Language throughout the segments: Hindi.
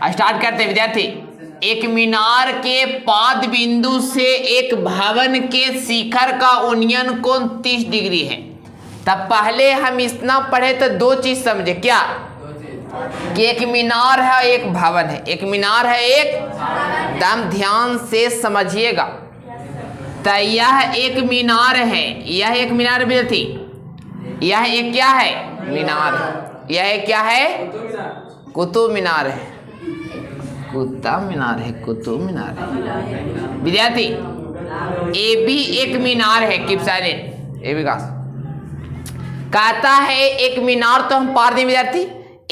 स्टार्ट करते हैं विद्यार्थी। एक मीनार के पाद बिंदु से एक भवन के शिखर का उन्नयन कोण 30 डिग्री है। तब पहले हम इतना पढ़े तो दो चीज समझे, क्या कि एक मीनार है एक भवन है, एक मीनार है एक, एकदम ध्यान से समझिएगा। तो यह एक मीनार है, यह एक मीनार विद्यार्थी, यह एक क्या है मीनार है, यह एक क्या है कुतुब मीनार है, कुतुब मीनार है, कुतुब मीनार है विद्यार्थी। ए भी एक मीनार है, कीप साइलेंट। ए विकास कहता है एक मीनार, तो हम पार दें विद्यार्थी।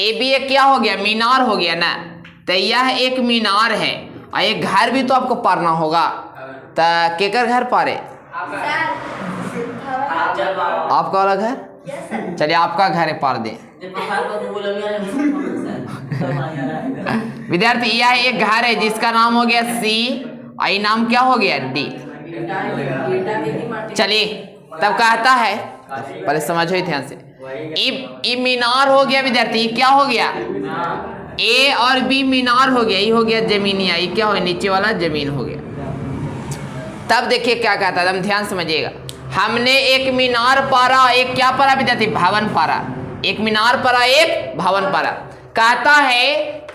ए भी एक क्या हो गया मीनार हो गया ना, तो यह एक मीनार है और एक घर भी तो आपको पारना होगा। तो केकर घर पारे, आपका वाला घर, चलिए आपका घर है पार दे विद्यार्थी। यह एक घर है जिसका नाम हो गया सी और ये नाम क्या हो गया डी। चलिए तब कहता है, पहले समझो ध्यान से, ई मीनार हो गया विद्यार्थी, क्या हो गया ए और बी मीनार हो गया, ये हो गया जमीनिया, ये क्या हो गया नीचे वाला जमीन हो गया। तब देखिए क्या कहता है, हम ध्यान समझिएगा। हमने एक मीनार पारा, एक क्या पारा विद्यार्थी भवन पारा, एक मीनार पारा एक भवन पारा। कहता है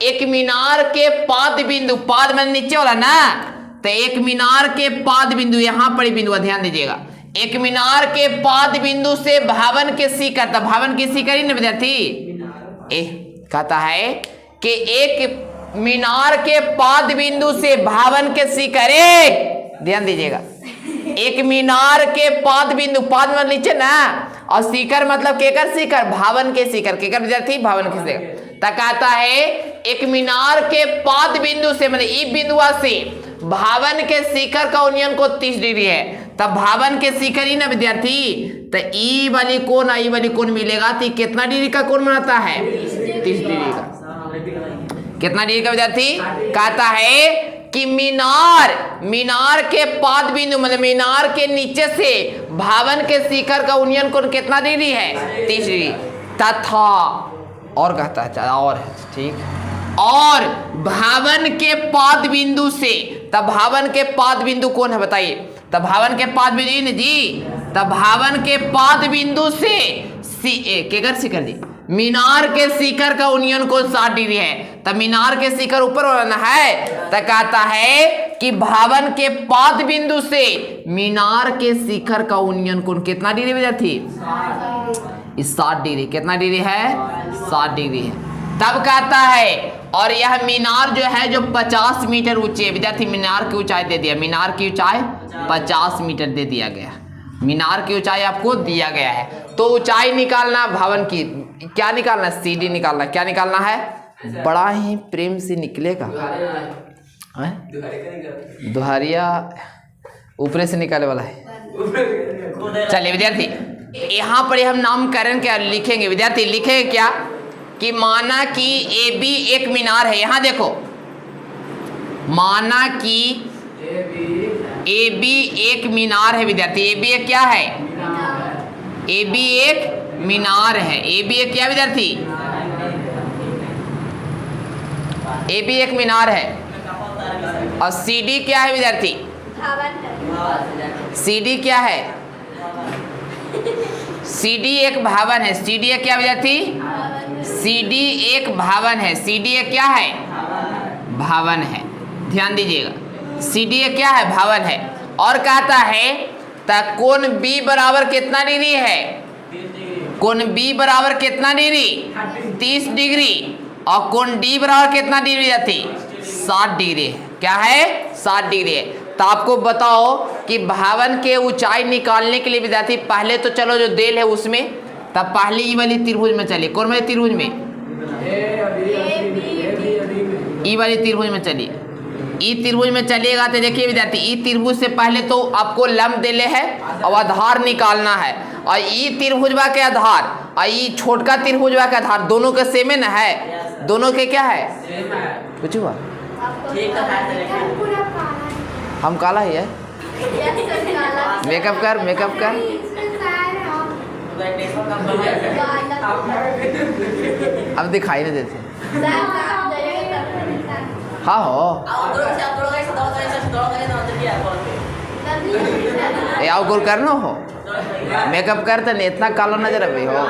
एक मीनार के पाद बिंदु, पाद में नीचे वाला ना, तो एक मीनार के पाद बिंदु, यहां पर बिंदु ध्यान दीजिएगा, एक मीनार के पाद बिंदु से भवन के शिखर, तो भवन की शिखर ही ना विद्यार्थी ए। कहता है कि एक मीनार के पाद बिंदु से भवन के शिखर, ध्यान दीजिएगा, एक मीनार के पाद बिंदु, पाद में नीचे ना, और शिखर मतलब केकर शिखर, भवन के शिखर, केकर विद्यार्थी भवन के शिखर। तो कहता है एक मीनार के पाद बिंदु से मतलब ई बिंदुआ से भवन के शिखर का उन्नयन को 30 डिग्री है। तब भवन के शिखर ही ना विद्यार्थी, तो ई वाली कोण आई वाली कोण मिलेगा, तो कितना डिग्री का कोण बनाता है 30 डिग्री का। कितना डिग्री का विद्यार्थी, कहता है कि मीनार के पाद बिंदु मतलब मीनार के नीचे से भवन के शिखर का उन्नयन कोण कितना डिग्री है 30 डिग्री। तथा और कहता है और है ठीक, और भवन के पाद बिंदु से, तब भवन के पाद बिंदु कौन है बताइए, तब भवन के पाद बिंदु जी, तब भवन के पाद बिंदु से केकर शिखर जी, मीनार के शिखर का उन्नयन कोण 60 डिग्री है। तब मीनार के शिखर ऊपर वाला है, तो कहता है कि भवन के पाद बिंदु से मीनार के शिखर का उन्नयन कोण कितना डिग्री विद्यार्थी 60 डिग्री। कितना डिग्री है 60 डिग्री है। तब कहता है और यह मीनार जो है जो 50 मीटर ऊंची है विद्यार्थी, मीनार की ऊंचाई दे दिया, मीनार की ऊंचाई 50 मीटर दे दिया गया, मीनार की ऊंचाई आपको दिया गया है। तो ऊंचाई निकालना भवन की, क्या निकालना सीढ़ी निकालना, क्या निकालना है, बड़ा ही प्रेम से निकलेगा, दुहरिया ऊपर से निकाले वाला है। चलिए विद्यार्थी यहाँ पर हम नामकरण क्या लिखेंगे विद्यार्थी, लिखेंगे क्या कि माना कि ए बी एक मीनार है। यहाँ देखो माना कि ए बी एक मीनार है विद्यार्थी, ए बी एक क्या है, ए बी एक मीनार है, ए बी एक क्या विद्यार्थी, ए बी एक मीनार है। और सी डी क्या है विद्यार्थी, सी डी क्या है, सी डी एक भवन है, सी डी एक क्या विद्यार्थी, सी डी एक भवन है, सी डी एक क्या है भवन है। ध्यान दीजिएगा सी डी एक क्या है भवन है। और कहता है तक कोण बी बराबर कितना डिग्री है, कोण बी बराबर कितना डिग्री 30 डिग्री, और कोण डी बराबर कितना डिग्री जाती 60 डिग्री है। क्या है 60 डिग्री है। तो आपको बताओ कि भवन के ऊंचाई निकालने के लिए विद्यार्थी पहले तो चलो जो देल है उसमें, तब पहले ई वाली त्रिभुज में चलिए, कौन वाली त्रिभुज में, ई वाली त्रिभुज में चलिए। ई त्रिभुज में चलिएगा तो देखिए विद्यार्थी ई त्रिभुज से पहले तो आपको लंब देले है और आधार निकालना है, और ई त्रिभुजवा के आधार और ई छोटका त्रिभुजवा के आधार दोनों के सेम ना है, दोनों के क्या है कुछ हुआ, हम काला ही है, मेकअप कर मेकअप कर, अब दिखाई नहीं देते। हाँ हो ये आओ गोल करना हो मेकअप करते नहीं इतना काला नजर अभी हो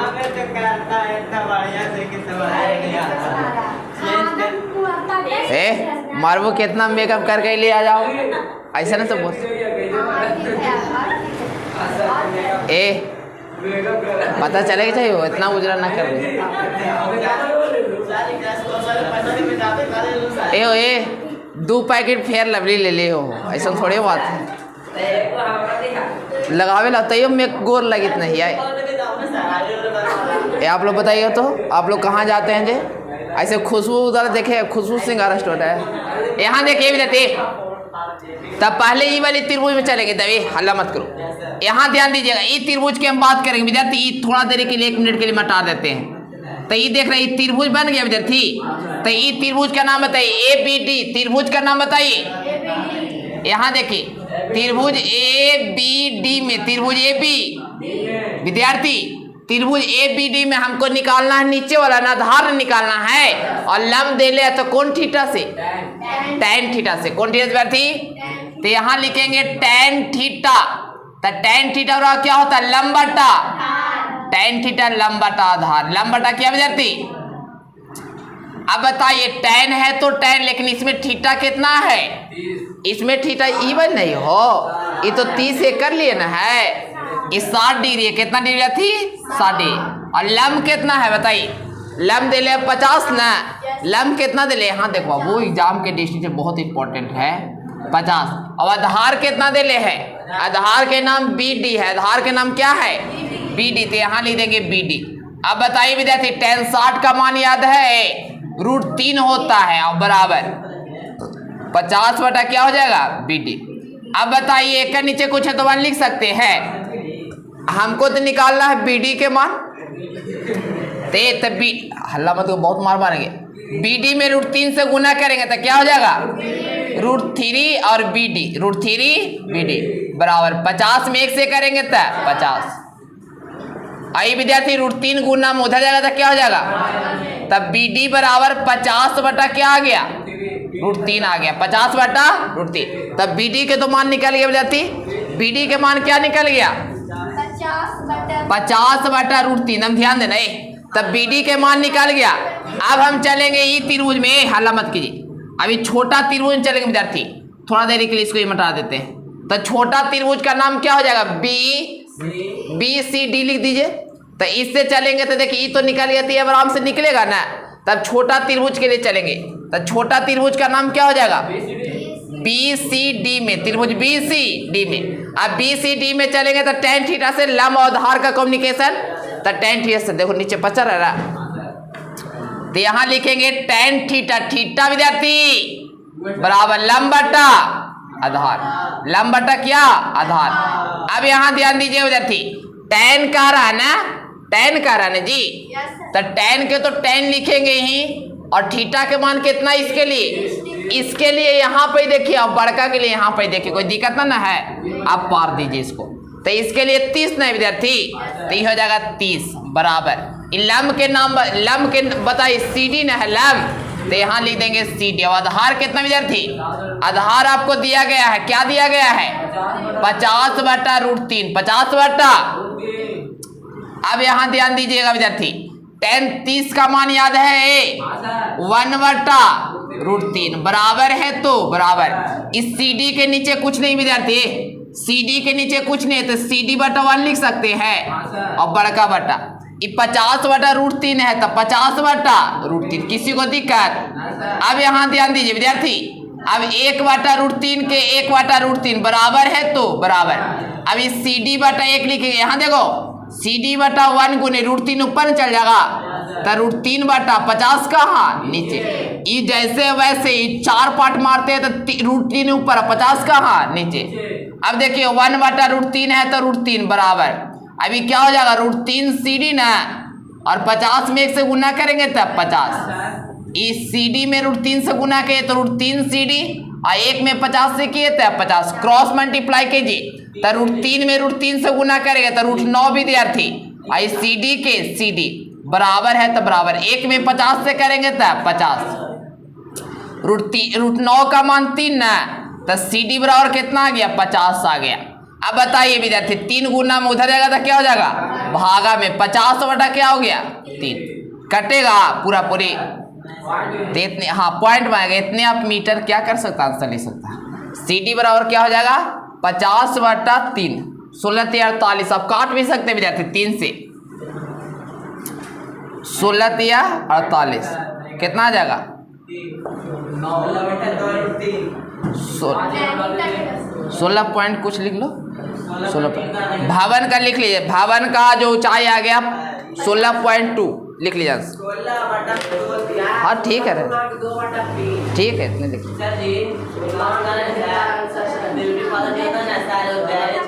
ए मारबो कितना मेकअप करके ले आ जाओ ऐसा ना तो बोल ए पता चलेगा चाहिए वो इतना उजरा ना कर रहे ए 2 पैकेट फेयर लवली ले ले हो ऐसा थोड़े बात है लगावे ला तैयो में गोर लगित नहीं आए आप लोग बताइए तो आप लोग कहाँ जाते हैं जे ऐसे खुशबू उधर देखे खुशबू सिंगारा स्टोर है यहाँ देखिए भी देते तब पहले ये वाली त्रिभुज में चलेंगे तभी हल्ला मत करो यहाँ ध्यान दीजिएगा ये त्रिभुज की हम बात करेंगे विद्यार्थी ये थोड़ा देर के लिए 1 मिनट के लिए हटा देते हैं तो ये देख रहे हैं त्रिभुज बन गया विद्यार्थी तो ये त्रिभुज का नाम बताइए ABD त्रिभुज का नाम बताइए यहाँ देखिए त्रिभुज ABD में त्रिभुज AB विद्यार्थी त्रिभुज ABD में हमको निकालना है नीचे वाला ना आधार निकालना है और लंब दे ले तो कौन थीटा से tan थीटा से कौन थीटा विद्यार्थी तो यहाँ लिखेंगे tan थीटा तो tan थीटा क्या होता है लंब बटा tan थीटा लंब बटा आधार लंब बटा क्या विद्यार्थी अब बताइए tan है तो tan लेकिन इसमें थीटा कितना है इसमें थीटा इवन नहीं हो ये तो 30 से कर लिए ना है ये 60 डिग्री है कितना डिग्री थी 60 डिग्री और लंब कितना है बताइए लंब दे ले 50 ना लंब कितना दे ले यहाँ देखो वो एग्जाम के दृष्टि से बहुत इंपॉर्टेंट है 50 और आधार कितना दे ले है आधार के नाम BD है आधार के नाम क्या है BD तो यहाँ लिख देंगे BD अब बताइए विद्यार्थी tan 60 का मान याद है √3 होता है और बराबर 50 बटा क्या हो जाएगा BD अब बताइए एक का नीचे कुछ है तो 1 लिख सकते हैं हमको तो निकालना है BD के मान तब हल्ला मत बहुत मार मारेंगे BD में √3 से गुना करेंगे तो क्या हो जाएगा √3 और BD √3 BD बराबर 50 में 1 से करेंगे तो 50 आई विद्यार्थी √3 गुना में उधर जाएगा तो क्या हो जाएगा तब BD बराबर 50 बटा क्या आ गया √3 आ गया 50 बटा √3 तब BD के तो मान निकल गया विद्यार्थी BD के मान क्या निकल गया 50 बटा √3 हम ध्यान देना तब BD के मान निकल गया अब हम चलेंगे ये त्रिभुज में हल्ला मत कीजिए अभी छोटा त्रिभुज में चलेंगे विद्यार्थी थोड़ा देर के लिए इसको मिटा देते हैं तो छोटा त्रिभुज का नाम क्या हो जाएगा BCD लिख दीजिए तो इससे चलेंगे तो देखिए ये तो निकल गया तो आराम से निकलेगा ना तब छोटा त्रिभुज के लिए चलेंगे तो छोटा त्रिभुज का नाम क्या हो जाएगा BCD में त्रिभुज BCD में अब BCD में चलेंगे तो tan थीटा से लंब और आधार का कम्युनिकेशन तो tan थीटा से देखो नीचे पचा रहा तो यहाँ लिखेंगे tan थीटा थीटा विद्यार्थी बराबर लंब बटा आधार लंब बटा क्या आधार अब यहाँ ध्यान दीजिए विद्यार्थी tan कह रहा है ना tan कह रहा है ना जी तो tan के तो tan लिखेंगे ही और थीटा के मान कितना इसके लिए यहाँ पे देखिए और बड़का के लिए यहाँ पे देखिए कोई दिक्कत ना है आप पार दीजिए इसको तो इसके लिए 30 नहीं विद्यार्थी तो ये हो जाएगा 30 बराबर लंब के नाम लंब के बताइए CD ना है लंब तो यहाँ लिख देंगे CD और आधार कितना विद्यार्थी आधार आपको दिया गया है क्या दिया गया है 50 बटा √3 50 बटा अब यहाँ ध्यान दीजिएगा विद्यार्थी tan 30 का मान याद है 1 बटा √3 बराबर है तो बराबर इस CD के नीचे कुछ नहीं विद्यार्थी CD के नीचे कुछ नहीं तो CD बटा 1 लिख सकते हैं और बड़का बटा ये 50 बटा √3 है तो 50 बटा √3 किसी को दिक्कत अब यहाँ ध्यान दीजिए विद्यार्थी अब 1 बटा √3 के 1 बटा √3 बराबर है तो बराबर अब इस CD बटा 1 लिखेंगे यहाँ देखो CD बटा 1 गुने √3 ऊपर चल जाएगा तो √3 बटा 50 कहाँ नीचे ये जैसे वैसे 4 पार्ट मारते हैं तो √3 ऊपर 50 कहाँ नीचे अब देखिए 1 बटा √3 है तो √3 बराबर अभी क्या हो जाएगा √3 CD ना और 50 में 1 से गुना करेंगे तब 50 इस CD में √3 से गुना किए तो √3 CD और 1 में 50 से किए तो 50 क्रॉस मल्टीप्लाई कीजिए तो √3 में √3 से गुना करेंगे तो √9 विद्यार्थी और CD के CD बराबर है तो बराबर 1 में 50 से करेंगे तो 50 रूट 9 का मान 3 ना, तो सी डी बराबर कितना आ गया 50 आ गया। अब बताइए विद्यार्थी 3 गुना में उधर जाएगा तो क्या हो जाएगा भागा में 50 बटा क्या हो गया 3 कटेगा पूरा पूरी, तो इतने हाँ पॉइंट में आएगा इतने आप मीटर क्या कर सकता आंसर ले सकता है। सी डी बराबर क्या हो जाएगा 50 बटा 3 16 या 48, आप काट भी सकते हैं विद्यार्थी 3 से 16 या 48 कितना आ जाएगा 16 पॉइंट कुछ लिख लो 16 पॉइंट। भावन का लिख लीजिए, भावन का जो ऊंचाई आ गया 16.2 लिख लीजिए। हाँ ठीक है ठीक है इतने लिख